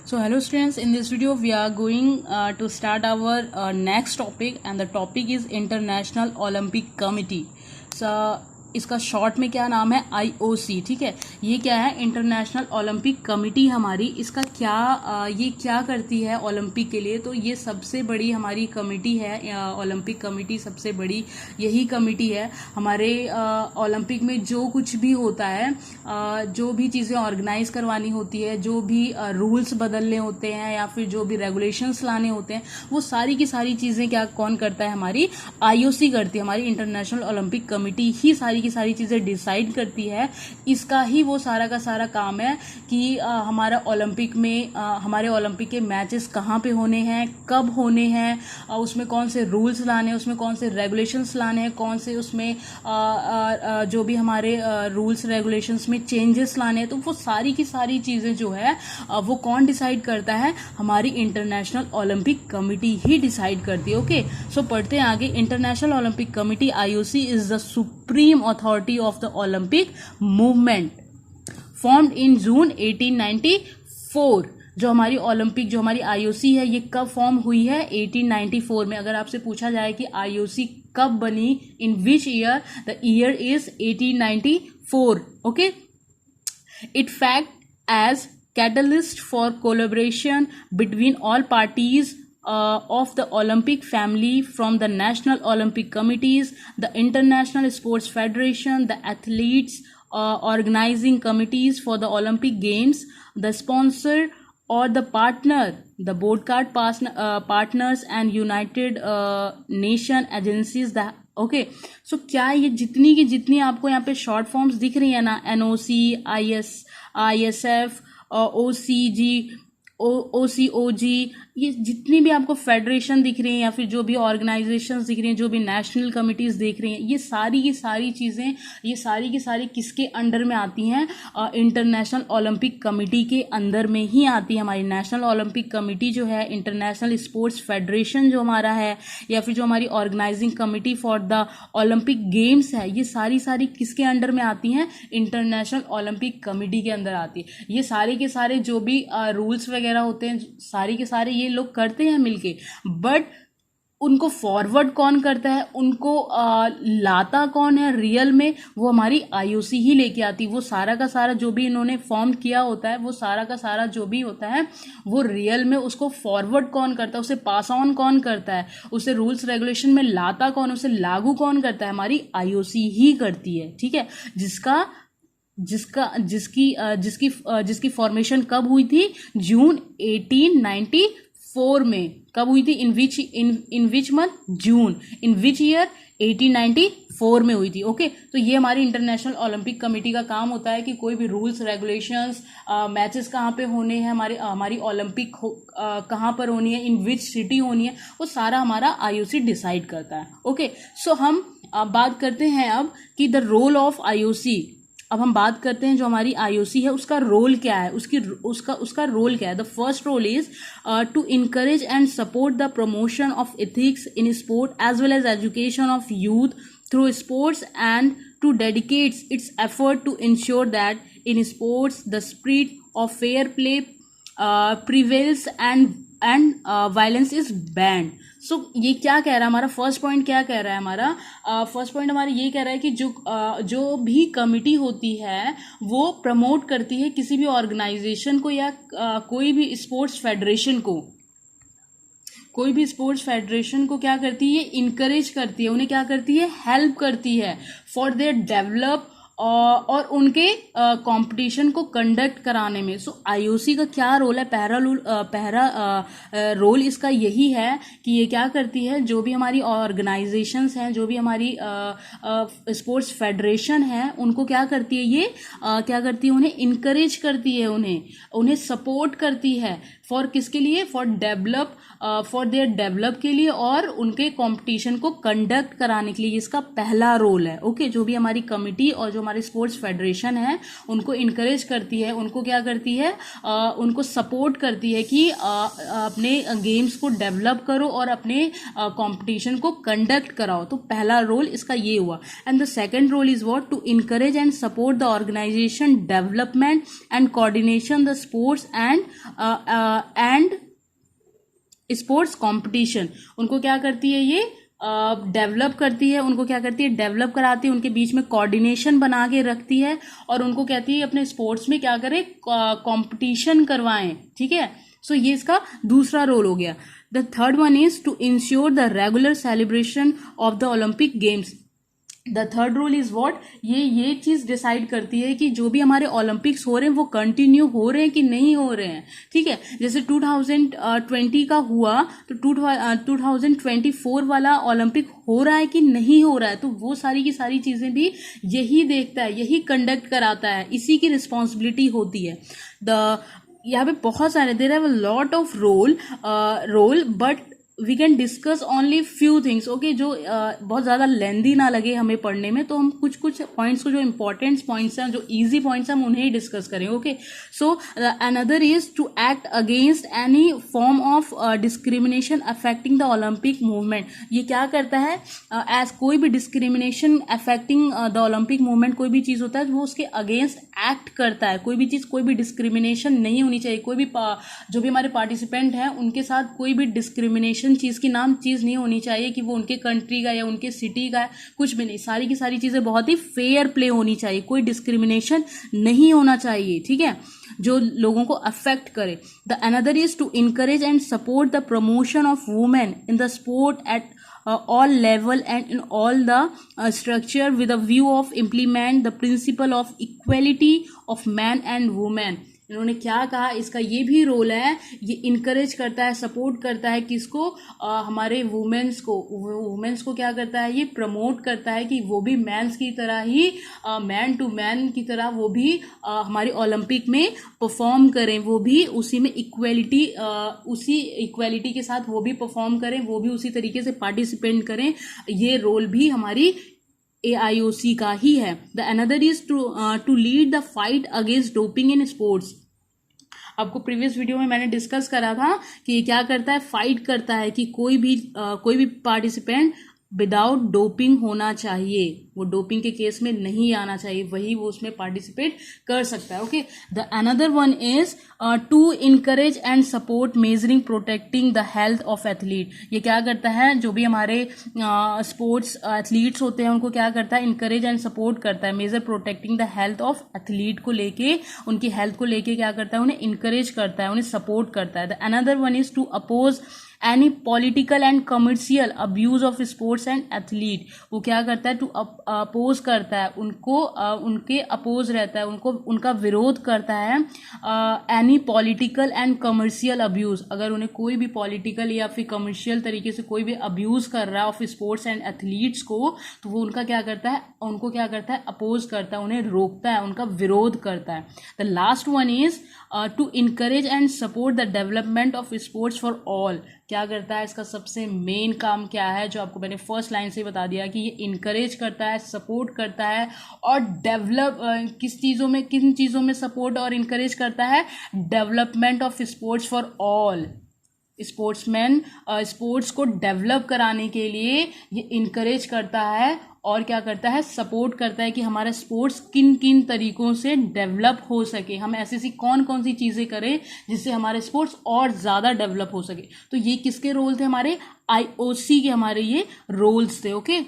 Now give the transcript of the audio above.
So hello students, in this video we are going to start our next topic and the topic is International Olympic Committee. So इसका short में क्या नाम है IOC. ठीक है, ये क्या है इंटरनेशनल ओलंपिक कमिटी हमारी. इसका क्या ये क्या करती है ओलंपिक के लिए, तो ये सबसे बड़ी हमारी कमिटी है. ओलंपिक कमिटी सबसे बड़ी यही कमिटी है. हमारे ओलंपिक में जो कुछ भी होता है, जो भी चीज़ें ऑर्गेनाइज करवानी होती है, जो भी रूल्स बदलने होते हैं या फिर जो भी रेगुलेशंस लाने होते हैं, वो सारी की सारी चीज़ें क्या कौन करता है, हमारी IOC करती है. हमारी इंटरनेशनल ओलंपिक कमिटी ही सारी की सारी चीज़ें डिसाइड करती है. इसका ही वो सारा का सारा काम है कि हमारा ओलंपिक में हमारे ओलंपिक के मैचेस कहाँ पे होने हैं, कब होने हैं, उसमें कौन से रूल्स लाने हैं, उसमें कौन से रेगुलेशंस लाने हैं, कौन से उसमें जो भी हमारे रूल्स रेगुलेशंस में चेंजेस लाने हैं. तो वो सारी की सारी चीज़ें जो है वो कौन डिसाइड करता है, हमारी इंटरनेशनल ओलंपिक कमिटी ही डिसाइड करती है. ओके, सो पढ़ते हैं आगे. International Olympic committee IOC is the supreme authority of the Olympic movement, formed in June 1894. जो हमारी ओलंपिक जो हमारी IOC है ये कब फॉर्म हुई है, 1894 में. अगर आपसे पूछा जाए कि IOC कब बनी, in which year, the year is 1894. Okay, it fact as catalyst for collaboration between all parties of the Olympic family, from the National Olympic Committees, the International Sports Federation, the athletes organizing committees for the Olympic Games, the sponsor or the partner, the board card partners and United Nation agencies. The okay, so क्या ये जितनी की जितनी आपको यहाँ पे short forms दिख रही है ना, NOC, ISF, OCG, OCOG, ये जितनी भी आपको फेडरेशन दिख रही हैं या फिर जो भी ऑर्गेनाइजेशंस दिख रही हैं, जो भी नेशनल कमिटीज़ देख रही हैं, ये सारी की सारी चीज़ें, ये सारी की सारी किसके अंडर में आती हैं, इंटरनेशनल ओलंपिक कमिटी के अंदर में ही आती है. हमारी नेशनल ओलंपिक कमिटी जो है, इंटरनेशनल स्पोर्ट्स फेडरेशन जो हमारा है, या फिर जो हमारी organising committee for the Olympic games है, ये सारी सारी किसके अंडर में आती हैं, इंटरनेशनल ओलंपिक कमिटी के अंदर आती है. ये सारे के सारे जो भी रूल्स वगैरह होते हैं, सारे के सारे ये लोग करते हैं मिलके, बट उनको फॉरवर्ड कौन करता है, उनको लाता कौन है रियल में, वो हमारी IOC ही लेके आती. वो सारा का सारा जो भी इन्होंने फॉर्म किया होता है, वो सारा का सारा जो भी होता है, वो रियल में उसको फॉरवर्ड कौन करता है, उसे पास ऑन कौन करता है, उसे रूल्स रेगुलेशन में लाता कौन, उसे लागू कौन करता है, हमारी IOC ही करती है. ठीक है, जिसकी फॉर्मेशन कब हुई थी, जून 1894 में. कब हुई थी, इन which month, June. In which year, 1894 में हुई थी. ओके, तो ये हमारी इंटरनेशनल ओलंपिक कमेटी का काम होता है कि कोई भी रूल्स रेगुलेशंस, मैचेस कहाँ पे होने हैं, हमारी ओलंपिक कहाँ पर होनी है, इन विच सिटी होनी है, वो सारा हमारा IOC डिसाइड करता है. ओके, सो हम बात करते हैं अब कि द रोल ऑफ IOC. अब हम बात करते हैं जो हमारी IOC है उसका रोल क्या है, उसका रोल क्या है. The first role is to encourage and support the promotion of ethics in sport as well as education of youth through sports and to dedicates its effort to ensure that in sports the spirit of fair play prevails and violence is banned. So ये क्या कह रहा है, हमारा first point क्या कह रहा है, हमारा फर्स्ट पॉइंट हमारा ये कह रहा है कि जो भी कमिटी होती है वो प्रमोट करती है किसी भी ऑर्गेनाइजेशन को या कोई भी स्पोर्ट्स फेडरेशन को क्या करती है, इनकरेज करती है, उन्हें क्या करती है, हेल्प करती है फॉर देयर डेवलप और उनके कंपटीशन को कंडक्ट कराने में. सो IOC का क्या रोल है, पहला रोल इसका यही है कि ये क्या करती है, जो भी हमारी ऑर्गेनाइजेशंस हैं, जो भी हमारी स्पोर्ट्स फेडरेशन है, उनको क्या करती है, ये क्या करती है, उन्हें इनकरेज करती है, उन्हें सपोर्ट करती है. फॉर किसके लिए, फॉर देयर डेवलप के लिए और उनके कंपटीशन को कंडक्ट कराने के लिए. इसका पहला रोल है. ओके, जो भी हमारी कमिटी और जो हमारी स्पोर्ट्स फेडरेशन है उनको इनकरेज करती है, उनको क्या करती है, उनको सपोर्ट करती है कि अपने गेम्स को डेवलप करो और अपने कंपटीशन को कंडक्ट कराओ। तो पहला रोल इसका ये हुआ। And the second role is what, to encourage and support the organisation development and coordination the sports and sports competition. उनको क्या करती है ये, डेवलप करती है, उनको क्या करती है, डेवलप कराती है, उनके बीच में कोऑर्डिनेशन बना के रखती है और उनको कहती है अपने स्पोर्ट्स में क्या करें, कंपटीशन करवाएं। ठीक है, सो ये इसका दूसरा रोल हो गया। The third one is to ensure the regular celebration of the Olympic games. The third role is what, ये चीज डिसाइड करती है कि जो भी हमारे ओलंपिक्स हो रहे हैं वो कंटिन्यू हो रहे हैं कि नहीं हो रहे हैं। ठीक है, जैसे 2020 का हुआ तो 2024 वाला ओलंपिक हो रहा है कि नहीं हो रहा है, तो वो सारी की सारी चीजें भी यही देखता है, यही कंडक्ट कराता है, इसी की रिस्पॉन्सिबिलिटी होती है। यहाँ पे बहुत सारे, there have a lot of role but we can discuss only few things. Okay, जो बहुत ज़्यादा लेंदी ना लगे हमें पढ़ने में, तो हम कुछ पॉइंट्स को, जो इंपॉर्टेंट पॉइंट्स हैं, जो इजी पॉइंट्स हैं, हम उन्हें ही डिस्कस करें। Okay, so another is to act against any form of discrimination affecting the Olympic movement. ये क्या करता है, एज कोई भी discrimination affecting the Olympic movement, कोई भी चीज़ होता है वो उसके अगेंस्ट एक्ट करता है। कोई भी चीज़, कोई भी डिस्क्रिमिनेशन नहीं होनी चाहिए, कोई भी जो भी हमारे पार्टिसिपेंट हैं उनके साथ कोई भी डिस्क्रिमिनेशन चीज की नाम चीज नहीं होनी चाहिए कि वो उनके कंट्री का या उनके सिटी का है, कुछ भी नहीं। सारी की सारी चीजें बहुत ही फेयर प्ले होनी चाहिए, कोई डिस्क्रिमिनेशन नहीं होना चाहिए। ठीक है, जो लोगों को अफेक्ट करे। The another is to encourage and support the promotion of women in the sport at all level and in all the structure with a view of implement the principle of equality of man and woman। इन्होंने क्या कहा, इसका ये भी role है, ये encourage करता है, सपोर्ट करता है किसको, हमारे वुमेन्स को क्या करता है, ये प्रमोट करता है कि वो भी मैंस की तरह ही, मैन टू मैन की तरह वो भी हमारे ओलंपिक में परफॉर्म करें, वो भी उसी में उसी इक्वेलिटी के साथ वो भी परफॉर्म करें, वो भी उसी तरीके से पार्टिसिपेट करें। ये रोल भी हमारी AIOC का ही है। The another is to lead the fight against doping in sports. आपको प्रीवियस वीडियो में मैंने डिस्कस करा था कि ये क्या करता है, फाइट करता है कि कोई भी पार्टिसिपेंट विदाउट डोपिंग होना चाहिए, वो डोपिंग के केस में नहीं आना चाहिए, वही वो उसमें पार्टिसिपेट कर सकता है। Okay, the another one is to encourage and support measuring protecting the health of athlete. ये क्या करता है, जो भी हमारे स्पोर्ट्स एथलीट्स होते हैं उनको क्या करता है, इनकरेज एंड सपोर्ट करता है, major protecting the health of athlete को लेके, उनकी हेल्थ को लेके क्या करता है, उन्हें इनकरेज करता है, उन्हें सपोर्ट करता है। The another one is to oppose any political and commercial abuse of sports and athlete. वो क्या करता है, टू अपोज करता है, उनको उनके अपोज रहता है, उनका विरोध करता है। Any political and commercial abuse, अगर उन्हें कोई भी पॉलिटिकल या फिर कमर्शियल तरीके से कोई भी अब्यूज कर रहा है ऑफ स्पोर्ट्स एंड एथलीट्स को, तो वो उनका क्या करता है, उनको क्या करता है, अपोज करता है, उन्हें रोकता है, उनका विरोध करता है। The last one is to encourage and support the development of sports for all. क्या करता है, इसका सबसे मेन काम क्या है, जो आपको मैंने फर्स्ट लाइन से बता दिया कि ये इनकरेज करता है, सपोर्ट करता है और डेवलप, किन चीज़ों में सपोर्ट और इनकरेज करता है, development of sports for all. Sportsman sports को डेवलप कराने के लिए ये इनकरेज करता है और क्या करता है, सपोर्ट करता है कि हमारा स्पोर्ट्स किन किन तरीकों से डेवलप हो सके, हम ऐसी कौन सी चीज़ें करें जिससे हमारे स्पोर्ट्स और ज़्यादा डेवलप हो सके। तो ये किसके रोल थे, हमारे IOC के हमारे ये रोल्स थे। ओके।